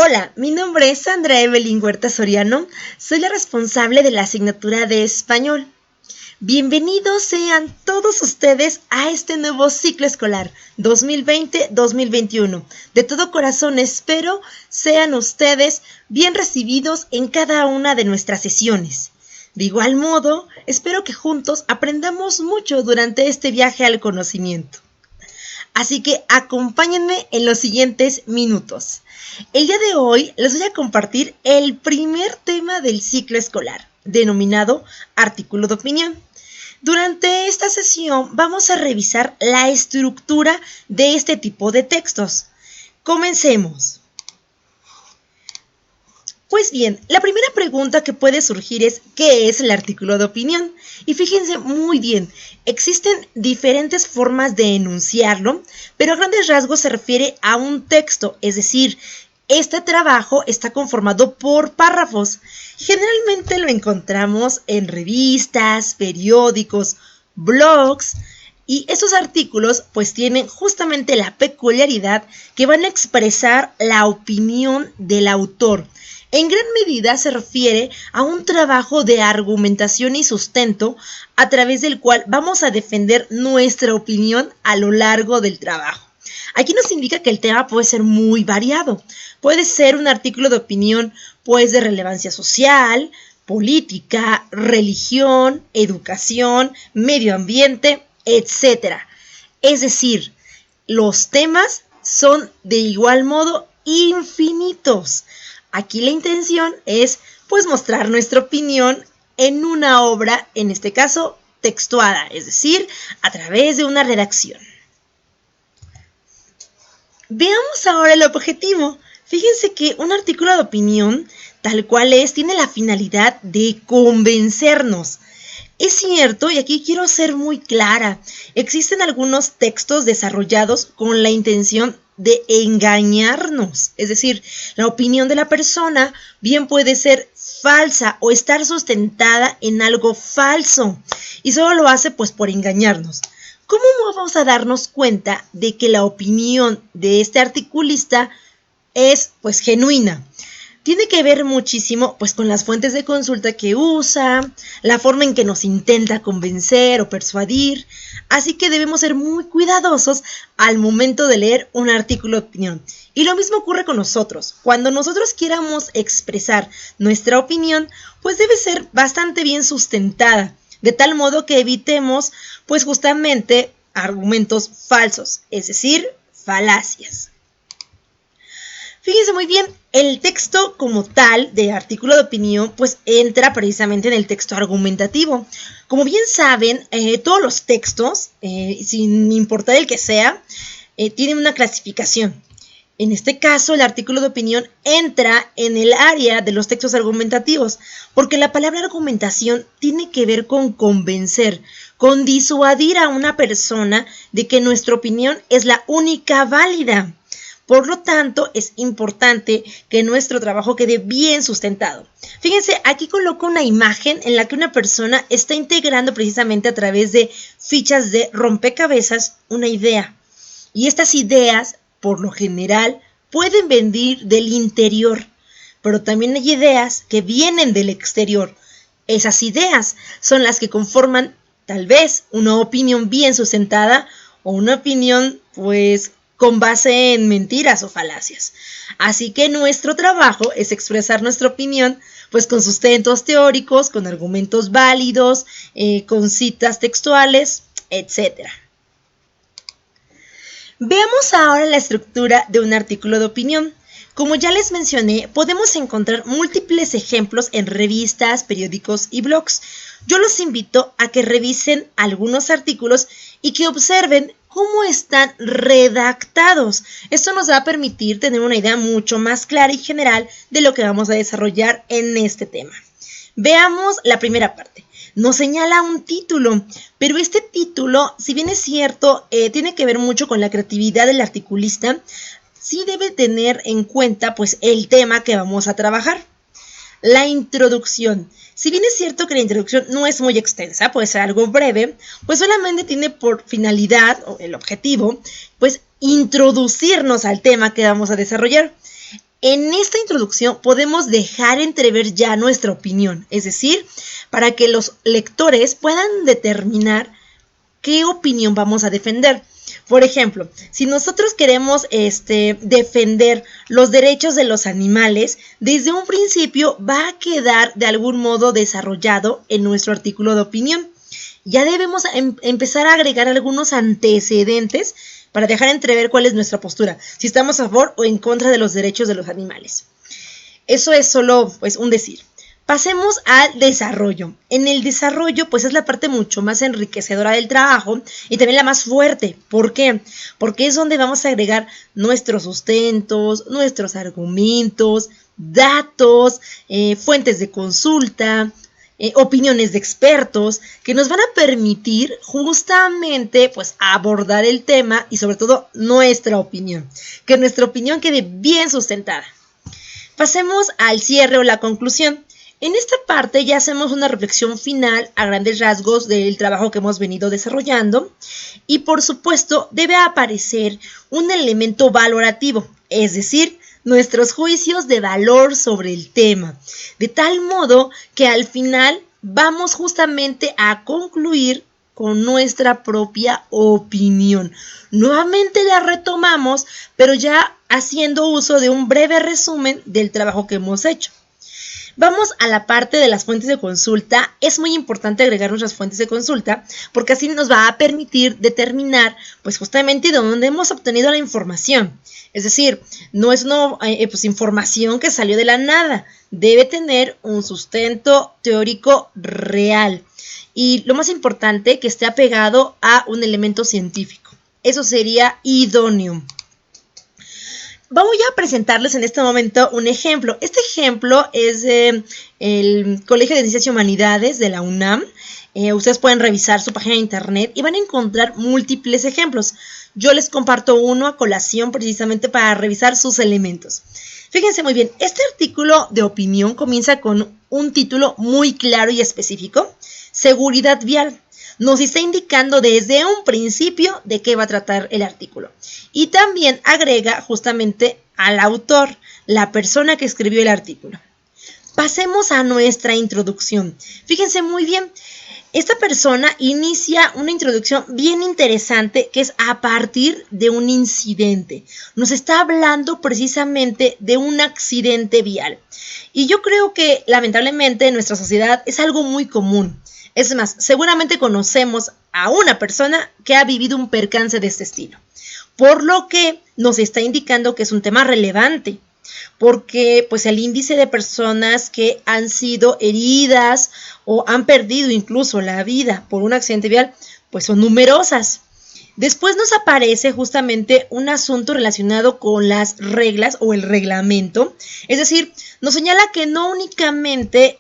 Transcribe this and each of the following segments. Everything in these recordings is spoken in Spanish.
Hola, mi nombre es Sandra Evelyn Huerta Soriano, soy la responsable de la asignatura de Español. Bienvenidos sean todos ustedes a este nuevo ciclo escolar 2020-2021. De todo corazón espero sean ustedes bien recibidos en cada una de nuestras sesiones. De igual modo, espero que juntos aprendamos mucho durante este viaje al conocimiento. Así que acompáñenme en los siguientes minutos. El día de hoy les voy a compartir el primer tema del ciclo escolar, denominado artículo de opinión. Durante esta sesión vamos a revisar la estructura de este tipo de textos. Comencemos. Pues bien, la primera pregunta que puede surgir es ¿qué es el artículo de opinión? Y fíjense muy bien, existen diferentes formas de enunciarlo, pero a grandes rasgos se refiere a un texto, es decir, este trabajo está conformado por párrafos. Generalmente lo encontramos en revistas, periódicos, blogs, y esos artículos pues tienen justamente la peculiaridad que van a expresar la opinión del autor. En gran medida se refiere a un trabajo de argumentación y sustento a través del cual vamos a defender nuestra opinión a lo largo del trabajo. Aquí nos indica que el tema puede ser muy variado. Puede ser un artículo de opinión pues de relevancia social, política, religión, educación, medio ambiente, etc. Es decir, los temas son de igual modo infinitos. Aquí la intención es pues mostrar nuestra opinión en una obra, en este caso textuada, es decir, a través de una redacción. Veamos ahora el objetivo. Fíjense que un artículo de opinión, tal cual es, tiene la finalidad de convencernos. Es cierto, y aquí quiero ser muy clara, existen algunos textos desarrollados con la intención de engañarnos. Es decir, la opinión de la persona bien puede ser falsa o estar sustentada en algo falso. Y solo lo hace pues por engañarnos. ¿Cómo vamos a darnos cuenta de que la opinión de este articulista es pues genuina? Tiene que ver muchísimo pues con las fuentes de consulta que usa, la forma en que nos intenta convencer o persuadir, así que debemos ser muy cuidadosos al momento de leer un artículo de opinión. Y lo mismo ocurre con nosotros. Cuando nosotros queramos expresar nuestra opinión, pues debe ser bastante bien sustentada, de tal modo que evitemos pues justamente argumentos falsos, es decir, falacias. Fíjense muy bien, el texto como tal de artículo de opinión pues entra precisamente en el texto argumentativo. Como bien saben, todos los textos, sin importar el que sea, tienen una clasificación. En este caso, el artículo de opinión entra en el área de los textos argumentativos, porque la palabra argumentación tiene que ver con convencer, con disuadir a una persona de que nuestra opinión es la única válida. Por lo tanto, es importante que nuestro trabajo quede bien sustentado. Fíjense, aquí coloco una imagen en la que una persona está integrando precisamente a través de fichas de rompecabezas una idea. Y estas ideas, por lo general, pueden venir del interior, pero también hay ideas que vienen del exterior. Esas ideas son las que conforman tal vez una opinión bien sustentada o una opinión pues con base en mentiras o falacias. Así que nuestro trabajo es expresar nuestra opinión pues con sustentos teóricos, con argumentos válidos, con citas textuales, etc. Veamos ahora la estructura de un artículo de opinión. Como ya les mencioné, podemos encontrar múltiples ejemplos en revistas, periódicos y blogs. Yo los invito a que revisen algunos artículos y que observen cómo están redactados. Esto nos va a permitir tener una idea mucho más clara y general de lo que vamos a desarrollar en este tema. Veamos la primera parte. Nos señala un título, pero este título, si bien es cierto, tiene que ver mucho con la creatividad del articulista, sí debe tener en cuenta pues el tema que vamos a trabajar. La introducción. Si bien es cierto que la introducción no es muy extensa, puede ser algo breve, pues solamente tiene por finalidad o el objetivo, pues introducirnos al tema que vamos a desarrollar. En esta introducción podemos dejar entrever ya nuestra opinión, es decir, para que los lectores puedan determinar qué opinión vamos a defender. Por ejemplo, si nosotros queremos defender los derechos de los animales, desde un principio va a quedar de algún modo desarrollado en nuestro artículo de opinión. Ya debemos empezar a agregar algunos antecedentes para dejar entrever cuál es nuestra postura, si estamos a favor o en contra de los derechos de los animales. Eso es solo pues, un decir. Pasemos al desarrollo. En el desarrollo, pues es la parte mucho más enriquecedora del trabajo y también la más fuerte. ¿Por qué? Porque es donde vamos a agregar nuestros sustentos, nuestros argumentos, datos, fuentes de consulta, opiniones de expertos que nos van a permitir justamente pues abordar el tema y sobre todo nuestra opinión. Que nuestra opinión quede bien sustentada. Pasemos al cierre o la conclusión. En esta parte ya hacemos una reflexión final a grandes rasgos del trabajo que hemos venido desarrollando y por supuesto debe aparecer un elemento valorativo, es decir, nuestros juicios de valor sobre el tema, de tal modo que al final vamos justamente a concluir con nuestra propia opinión. Nuevamente la retomamos, pero ya haciendo uso de un breve resumen del trabajo que hemos hecho. Vamos a la parte de las fuentes de consulta. Es muy importante agregar nuestras fuentes de consulta porque así nos va a permitir determinar pues justamente de dónde hemos obtenido la información. Es decir, no es una información que salió de la nada. Debe tener un sustento teórico real. Y lo más importante, que esté apegado a un elemento científico. Eso sería idóneo. Voy a presentarles en este momento un ejemplo. Este ejemplo es del Colegio de Ciencias y Humanidades de la UNAM. Ustedes pueden revisar su página de internet y van a encontrar múltiples ejemplos. Yo les comparto uno a colación precisamente para revisar sus elementos. Fíjense muy bien, este artículo de opinión comienza con un título muy claro y específico: Seguridad vial. Nos está indicando desde un principio de qué va a tratar el artículo. Y también agrega justamente al autor, la persona que escribió el artículo. Pasemos a nuestra introducción. Fíjense muy bien, esta persona inicia una introducción bien interesante que es a partir de un incidente. Nos está hablando precisamente de un accidente vial. Y yo creo que lamentablemente en nuestra sociedad es algo muy común. Es más, seguramente conocemos a una persona que ha vivido un percance de este estilo, por lo que nos está indicando que es un tema relevante, porque pues el índice de personas que han sido heridas o han perdido incluso la vida por un accidente vial, pues son numerosas. Después nos aparece justamente un asunto relacionado con las reglas o el reglamento, es decir, nos señala que no únicamente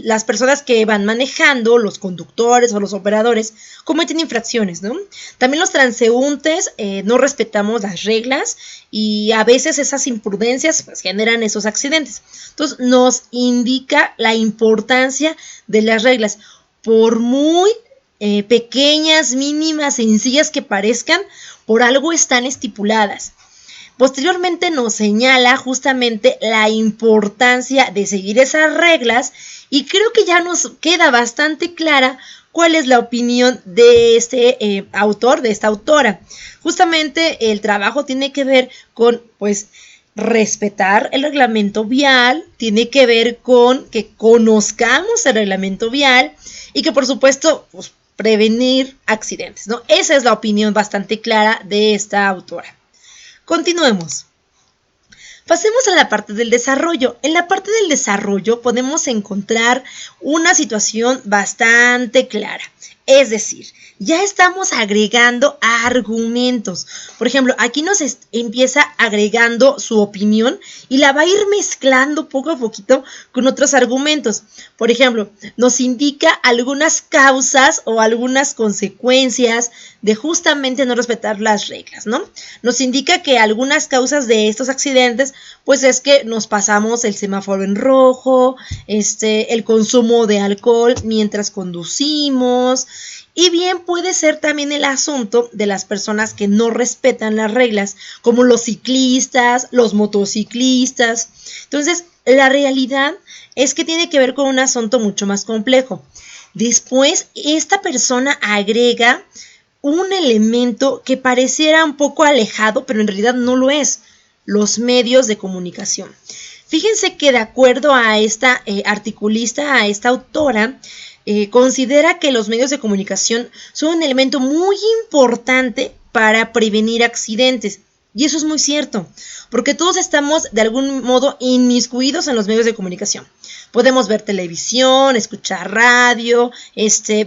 las personas que van manejando, los conductores o los operadores, cometen infracciones, ¿no? También los transeúntes no respetamos las reglas y a veces esas imprudencias pues, generan esos accidentes. Entonces nos indica la importancia de las reglas, por muy pequeñas, mínimas, sencillas que parezcan, por algo están estipuladas. Posteriormente nos señala justamente la importancia de seguir esas reglas y creo que ya nos queda bastante clara cuál es la opinión de este autor, de esta autora. Justamente el trabajo tiene que ver con, pues, respetar el reglamento vial, tiene que ver con que conozcamos el reglamento vial y que por supuesto, pues, prevenir accidentes, ¿no? Esa es la opinión bastante clara de esta autora. Continuemos. Pasemos a la parte del desarrollo. En la parte del desarrollo podemos encontrar una situación bastante clara. Es decir, ya estamos agregando argumentos. Por ejemplo, aquí nos empieza agregando su opinión y la va a ir mezclando poco a poquito con otros argumentos. Por ejemplo, nos indica algunas causas o algunas consecuencias de justamente no respetar las reglas, ¿no? Nos indica que algunas causas de estos accidentes, pues es que nos pasamos el semáforo en rojo, el consumo de alcohol mientras conducimos, Y bien puede ser también el asunto de las personas que no respetan las reglas, como los ciclistas, los motociclistas. Entonces, la realidad es que tiene que ver con un asunto mucho más complejo. Después, esta persona agrega un elemento que pareciera un poco alejado, pero en realidad no lo es: los medios de comunicación. Fíjense que de acuerdo a esta articulista, a esta autora, considera que los medios de comunicación son un elemento muy importante para prevenir accidentes. Y eso es muy cierto, porque todos estamos de algún modo inmiscuidos en los medios de comunicación. Podemos ver televisión, escuchar radio,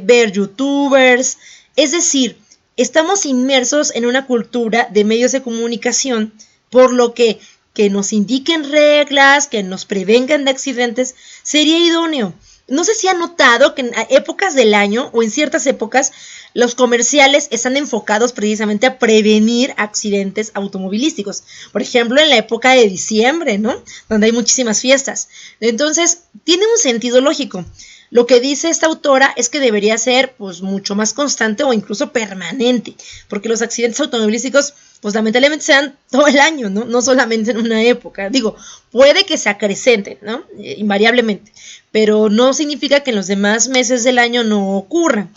ver youtubers. Es decir, estamos inmersos en una cultura de medios de comunicación, por lo que nos indiquen reglas, que nos prevengan de accidentes, sería idóneo. No sé si han notado que en épocas del año o en ciertas épocas los comerciales están enfocados precisamente a prevenir accidentes automovilísticos. Por ejemplo, en la época de diciembre, ¿no? Donde hay muchísimas fiestas. Entonces, tiene un sentido lógico. Lo que dice esta autora es que debería ser pues mucho más constante o incluso permanente, porque los accidentes automovilísticos pues lamentablemente se dan todo el año, ¿no? No solamente en una época. Digo, puede que se acrecenten, ¿no? Invariablemente, pero no significa que en los demás meses del año no ocurra.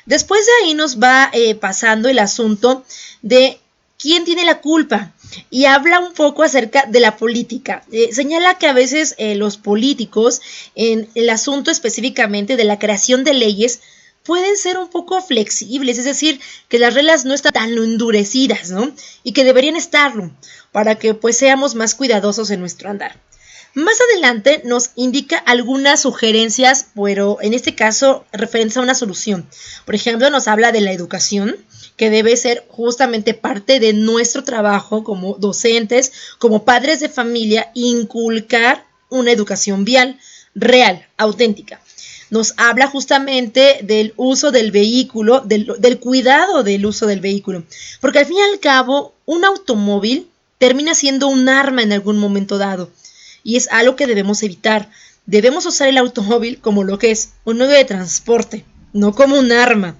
Después de ahí nos va pasando el asunto de quién tiene la culpa, y habla un poco acerca de la política. Señala que a veces los políticos, en el asunto específicamente de la creación de leyes, pueden ser un poco flexibles, es decir, que las reglas no están tan endurecidas, ¿no? Y que deberían estarlo, para que pues seamos más cuidadosos en nuestro andar. Más adelante nos indica algunas sugerencias, pero en este caso referentes a una solución. Por ejemplo, nos habla de la educación, que debe ser justamente parte de nuestro trabajo como docentes, como padres de familia, inculcar una educación vial, real, auténtica. Nos habla justamente del uso del vehículo, del cuidado del uso del vehículo, porque al fin y al cabo un automóvil termina siendo un arma en algún momento dado, y es algo que debemos evitar. Debemos usar el automóvil como lo que es, un medio de transporte, no como un arma.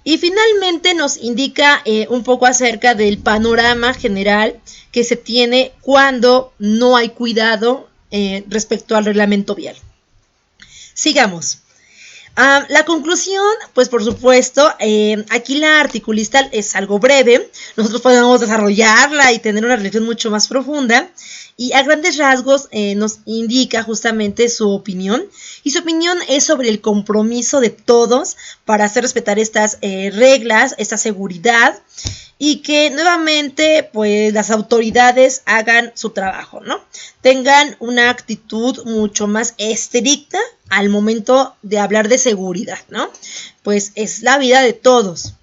Y finalmente nos indica un poco acerca del panorama general que se tiene cuando no hay cuidado respecto al reglamento vial. Sigamos. La conclusión, pues por supuesto, aquí la articulista es algo breve. Nosotros podemos desarrollarla y tener una reflexión mucho más profunda. Y a grandes rasgos nos indica justamente su opinión. Y su opinión es sobre el compromiso de todos para hacer respetar estas reglas, esta seguridad. Y que nuevamente pues las autoridades hagan su trabajo, ¿no? Tengan una actitud mucho más estricta al momento de hablar de seguridad, ¿no? Pues es la vida de todos.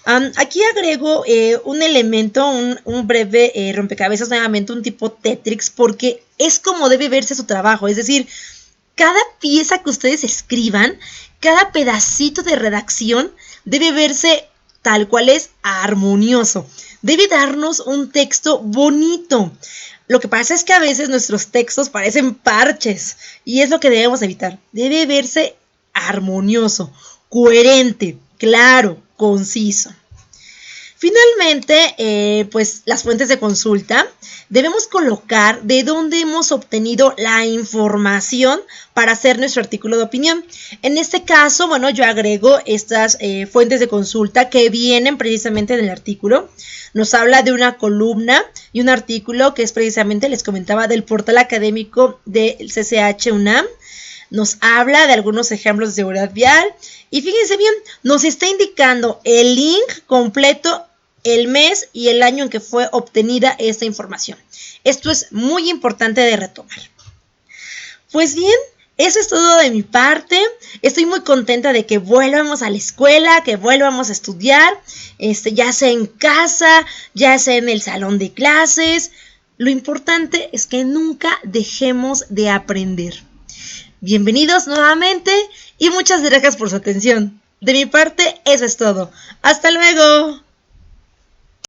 Aquí agrego un elemento, un breve rompecabezas, nuevamente un tipo Tetrix, porque es como debe verse su trabajo. Es decir, cada pieza que ustedes escriban, cada pedacito de redacción debe verse tal cual es, armonioso. Debe darnos un texto bonito. Lo que pasa es que a veces nuestros textos parecen parches y es lo que debemos evitar. Debe verse armonioso, coherente, claro, conciso. Finalmente, pues las fuentes de consulta. Debemos colocar de dónde hemos obtenido la información para hacer nuestro artículo de opinión. En este caso, bueno, yo agrego estas fuentes de consulta que vienen precisamente del artículo. Nos habla de una columna y un artículo que es precisamente, les comentaba, del portal académico del CCH UNAM. Nos habla de algunos ejemplos de seguridad vial. Y fíjense bien, nos está indicando el link completo, el mes y el año en que fue obtenida esta información. Esto es muy importante de retomar. Pues bien, eso es todo de mi parte. Estoy muy contenta de que vuelvamos a la escuela, que vuelvamos a estudiar, ya sea en casa, ya sea en el salón de clases. Lo importante es que nunca dejemos de aprender. Bienvenidos nuevamente y muchas gracias por su atención. De mi parte, eso es todo. ¡Hasta luego!